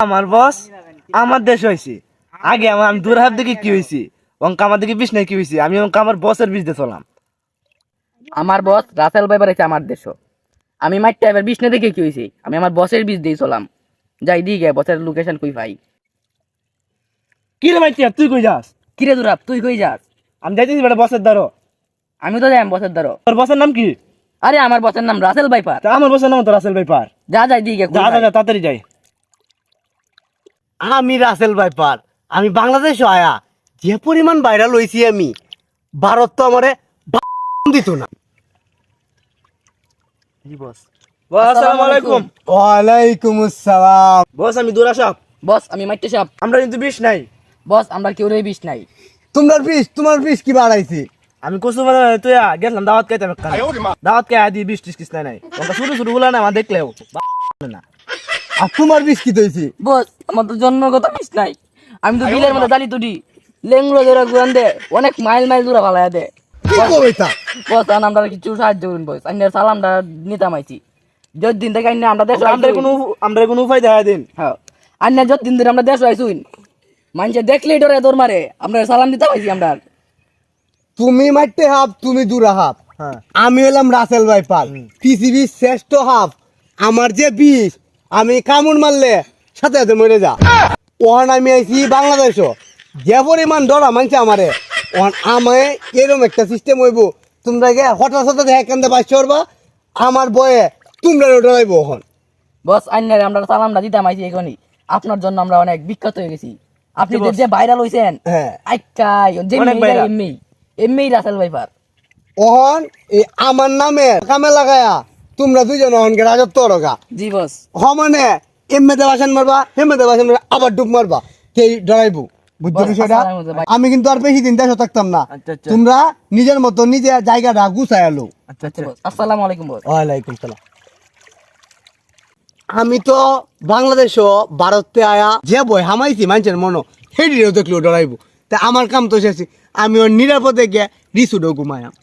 আমার বস আমার দেশ হয়েছে আগে আমি দূর হাত দেখে কি হয়েছি অঙ্ক আমার দিকে বিষ নাই কি হয়েছে আমি অঙ্ক আমার বসের বিষ দিয়ে চলাম। আমার বস রাসেল ভাই বাড়াইছে আমার দেশ। আমি মাইটটা এবার বিষ না দেখে কি হয়েছে, আমি আমার বসের বিষ দিয়ে চলাম। যাই দিয়ে গে বসের লোকেশন কই ভাই। কি রে ভাই তুই কই যাস? কিরে দুরাব তুই কই যাস? আমি যাইতেছি বেটা বসের দ্বারো। আমি তো যাই বসের দ্বারো। তোর বসের নাম কি? আরে আমার বসের নাম রাসেল ভাইপার। তা আমার বসের নাম তো রাসেল ভাইপার। যা যাই দিয়ে গে যা যা যা তাড়াতাড়ি যাই। আমি রাসেল ভাইপার, আমি বাংলাদেশ আয়া যে পরিমাণ ভাইরাল হয়েছি আমি, ভারত তো আমারে দিত না। বস আসসালামু আলাইকুম। ওয়ালাইকুম আসসালাম। বস আমি দূর আসাম। বস আমি মাইটটা সাপ। আমরা কিন্তু বিষ নাই। বস আমরা কেউ রে বিষ নাই। তোমার বিষ কি বাড়াইছে? আমি কসু বলে তুই গেছিলাম দাওয়াত খাইতাম একখানে। দাওয়াত খাই আদি বিষ টিস কিছু নাই অঙ্ক শুরু শুরু গুলা না আমার দেখলেও না। আর তোমার বিষ কি হয়েছে? বস আমার তো জন্মগত বিষ নাই। আমি তো বিলের মধ্যে জালি তুটি লেংগুলো ধরে গুয়ান দে অনেক মাইল মাইল দূরে ভালাই দে। কি কবে তা? বস আমরা কিছু সাহায্য করুন বস। আমি সালামটা নিতাম আইছি যত দিন থেকে আমরা দেশ আমরা কোনো উপায় দেখা দিন। হ্যাঁ আন্য যত দিন ধরে আমরা দেশ আইসুন মানুষে দেখলেই ডরে দৌড় মারে। আমরা সালাম দিতাম আইছি আমরা। তুমি মারতে হাফ, তুমি দূরা হাফ, আমি হলাম রাসেল ভাইপার, পৃথিবীর শ্রেষ্ঠ হাফ। আমার যে বিষ আমি কামড় মারলে সাথে সাথে মরে যা। ওহান আমি আইছি বাংলাদেশও যে পরিমাণ ডরা মানছে আমারে, ওহান আমায় এরকম একটা সিস্টেম হইব তোমরা গে হঠাৎ হঠাৎ একান্তে বাঁচতে পারবা আমার বয়ে তোমরা ডরাইবো। ওখান বস আন্যারে আমরা সালামটা দিতাম আইছি এখনই। আপনার জন্য আমরা অনেক বিখ্যাত হয়ে গেছি। আপনি যে ভাইরাল হইছেন হ্যাঁ আইকাই যে এমনি এমনি রাসেল ভাইপার। ওহন এই আমার নামে কামে লাগায়া তোমরা দুজন ওহনকে রাজত্ব রগা। জি বস। মানে এমএতে বাসন মারবা, হেমেতে বাসন মারবা, আবার ডুব মারবা, কে ডরাইবো? বুঝছো বিষয়টা? আমি কিন্তু আর বেশি দিন দেশে থাকতাম না। তোমরা নিজের মতো নিজে জায়গাটা গুছাই আলো। আচ্ছা আসসালামু আলাইকুম বস। ওয়ালাইকুম সালাম। আমি তো বাংলাদেশও ভারতে আয়া যে বই হামাইছি মানুষের মনো হেডিও দেখলেও ডরাইবো। তা আমার কাম তো শেষ, আমি ওর নিরাপদে গিয়ে রিসুডও ঘুমায়াম।